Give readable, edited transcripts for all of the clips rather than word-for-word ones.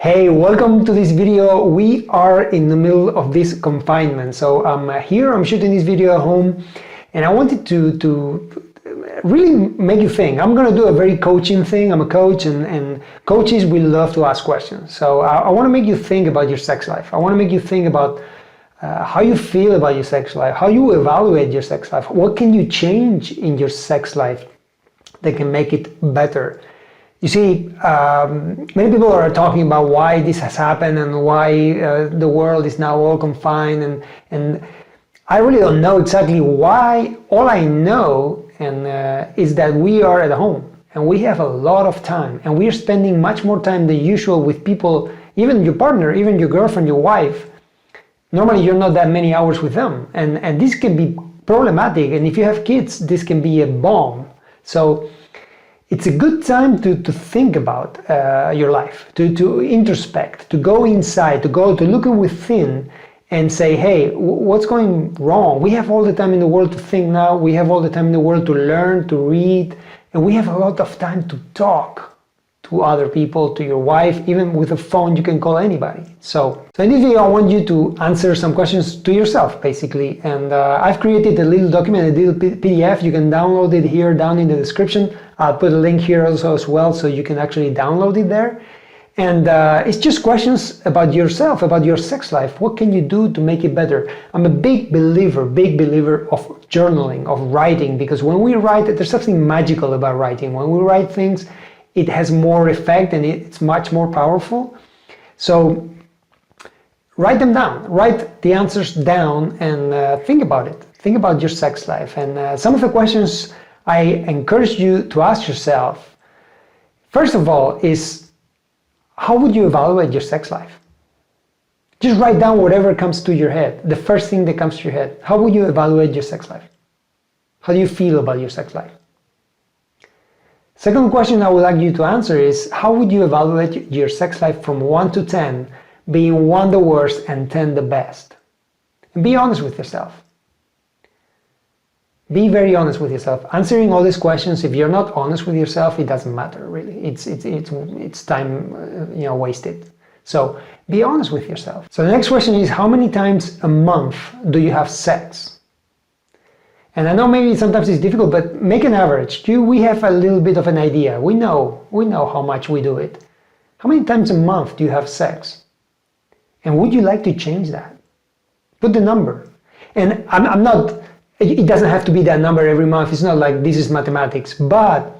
Hey, welcome to this video. We are in the middle of this confinement. So I'm shooting this video at home, and I wanted to really make you think. I'm going to do a very coaching thing. I'm a coach, and coaches will love to ask questions. So I want to make you think about your sex life. I want to make you think about how you feel about your sex life, how you evaluate your sex life. What can you change in your sex life that can make it better? You see, many people are talking about why this has happened and why the world is now all confined, and I really don't know exactly why. All I know is that we are at home and we have a lot of time, and we are spending much more time than usual with people, even your partner, even your girlfriend, your wife. Normally you're not that many hours with them, and this can be problematic, and if you have kids, this can be a bomb. So it's a good time to think about your life, to introspect, to go inside, to look within and say, hey, what's going wrong? We have all the time in the world to think now. We have all the time in the world to learn, to read, and we have a lot of time to talk to other people, to your wife. Even with a phone, you can call anybody. So in this video, I want you to answer some questions to yourself, basically. And I've created a little document, a little PDF. You can download it here down in the description. I'll put a link here also as well, so you can actually download it there. And it's just questions about yourself, about your sex life. What can you do to make it better? I'm a big believer of journaling, of writing, because when we write, there's something magical about writing. When we write things, it has more effect and it's much more powerful. So write them down, write the answers down, and think about it. Think about your sex life. And some of the questions I encourage you to ask yourself, first of all, is how would you evaluate your sex life? Just write down whatever comes to your head, the first thing that comes to your head. How would you evaluate your sex life? How do you feel about your sex life? Second question I would like you to answer is, how would you evaluate your sex life from 1 to 10, being 1 the worst and 10 the best? And be honest with yourself. Be very honest with yourself. Answering all these questions, if you're not honest with yourself, it doesn't matter really. It's time wasted. So be honest with yourself. So the next question is, how many times a month do you have sex? And I know maybe sometimes it's difficult, but make an average. We have a little bit of an idea. We know how much we do it. How many times a month do you have sex? And would you like to change that? Put the number. And I'm not, it doesn't have to be that number every month. It's not like this is mathematics, but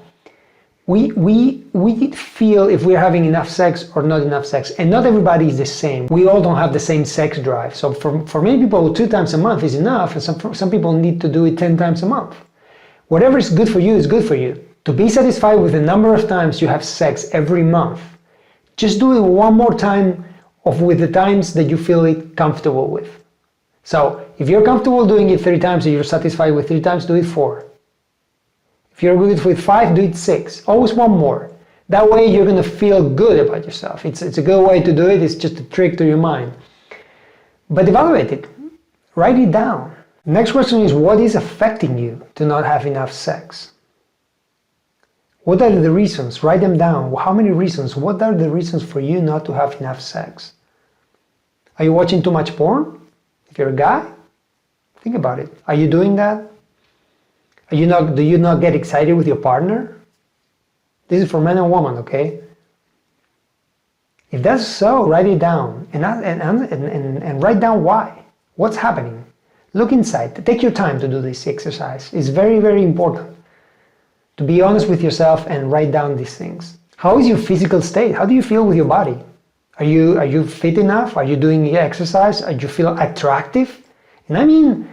we feel if we're having enough sex or not enough sex, and not everybody is the same. We all don't have the same sex drive. So for many people, 2 times a month is enough, and some people need to do it 10 times a month. Whatever is good for you is good for you. To be satisfied with the number of times you have sex every month, just do it one more time with the times that you feel it comfortable with. So if you're comfortable doing it 3 times and you're satisfied with 3 times, do it 4. If you're good with 5, do it 6. Always one more. That way you're going to feel good about yourself. It's a good way to do it. It's just a trick to your mind. But evaluate it. Write it down. Next question is, what is affecting you to not have enough sex? What are the reasons? Write them down. How many reasons? What are the reasons for you not to have enough sex? Are you watching too much porn? If you're a guy, think about it. Are you doing that? Do you not get excited with your partner? This is for men and women, okay? If that's so, write it down and write down why. What's happening? Look inside. Take your time to do this exercise. It's very, very important to be honest with yourself and write down these things. How is your physical state? How do you feel with your body? Are you fit enough? Are you doing exercise? Do you feel attractive? And I mean,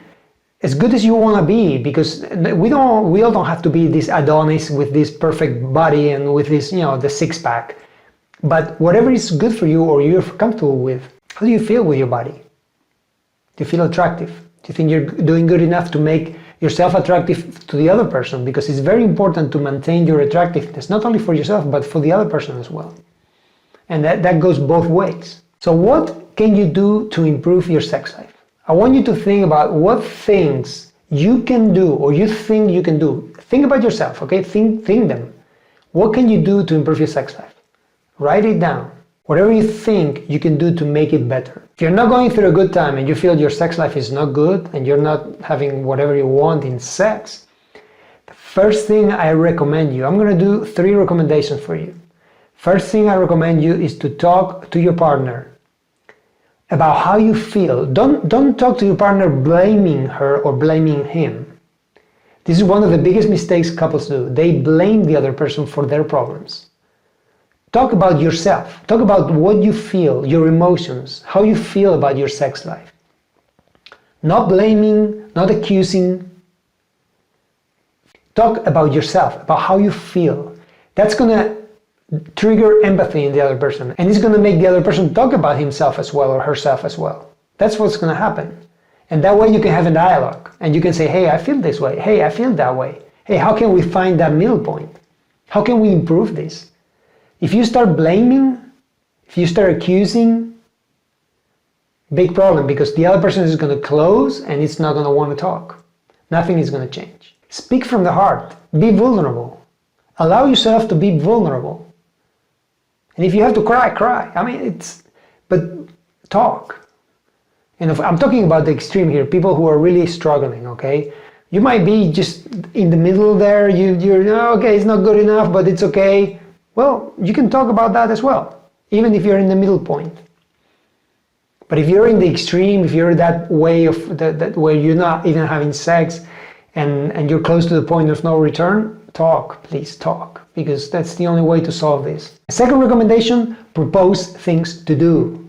as good as you want to be, because we all don't have to be this Adonis with this perfect body and with this, the six-pack. But whatever is good for you or you're comfortable with, how do you feel with your body? Do you feel attractive? Do you think you're doing good enough to make yourself attractive to the other person? Because it's very important to maintain your attractiveness, not only for yourself, but for the other person as well. And that goes both ways. So what can you do to improve your sex life? I want you to think about what things you can do or you think you can do. Think about yourself, okay? Think them. What can you do to improve your sex life? Write it down. Whatever you think you can do to make it better. If you're not going through a good time and you feel your sex life is not good and you're not having whatever you want in sex, the first thing I recommend you, I'm going to do 3 recommendations for you. First thing I recommend you is to talk to your partner about how you feel. Don't talk to your partner blaming her or blaming him. This is one of the biggest mistakes couples do. They blame the other person for their problems. Talk about yourself. Talk about what you feel, your emotions, how you feel about your sex life. Not blaming, not accusing. Talk about yourself, about how you feel. That's going to trigger empathy in the other person, and it's going to make the other person talk about himself as well or herself as well. That's what's going to happen. And that way you can have a dialogue and you can say, hey, I feel this way. Hey, I feel that way. Hey, how can we find that middle point? How can we improve this? If you start blaming, if you start accusing, big problem, because the other person is going to close and it's not going to want to talk. Nothing is going to change. Speak from the heart. Be vulnerable. Allow yourself to be vulnerable. And if you have to cry, cry. I mean, but talk. And I'm talking about the extreme here, people who are really struggling, okay? You might be just in the middle there, you're okay, it's not good enough, but it's okay. Well, you can talk about that as well, even if you're in the middle point. But if you're in the extreme, if you're that way of that where you're not even having sex and you're close to the point of no return, talk, please talk, because that's the only way to solve this. Second recommendation, propose things to do.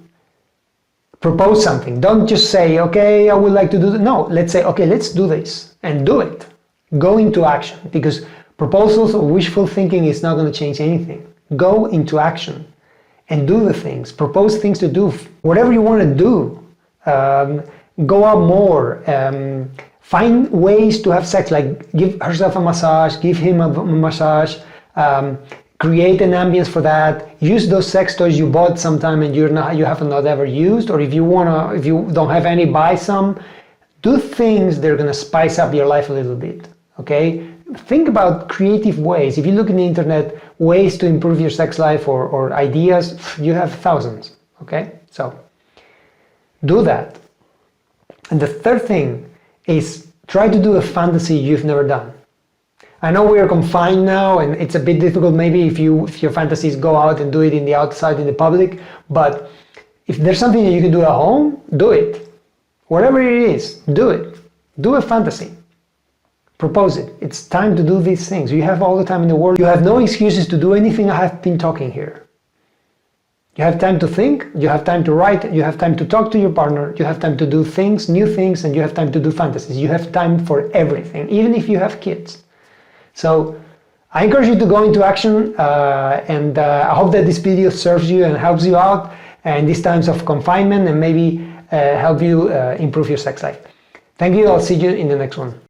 Propose something. Don't just say, okay, I would like to do this. No, let's say, okay, let's do this, and do it. Go into action, because proposals or wishful thinking is not going to change anything. Go into action and do the things. Propose things to do. Whatever you want to do. Go out more. Find ways to have sex, like give herself a massage, give him a massage, create an ambience for that. Use those sex toys you bought sometime and you have not ever used, or if you don't have any, buy some. Do things that are going to spice up your life a little bit, okay? Think about creative ways. If you look in the internet, ways to improve your sex life or ideas, you have thousands, okay? So do that. And the third thing is try to do a fantasy you've never done. I know we are confined now and it's a bit difficult maybe if your fantasies go out and do it in the outside in the public, but if there's something that you can do at home, do it. Whatever it is, do it. Do a fantasy. Propose it. It's time to do these things. You have all the time in the world. You have no excuses to do anything I have been talking here. You have time to think, you have time to write, you have time to talk to your partner, you have time to do things, new things, and you have time to do fantasies. You have time for everything, even if you have kids. So I encourage you to go into action, and I hope that this video serves you and helps you out in these times of confinement and maybe help you improve your sex life. Thank you. I'll see you in the next one.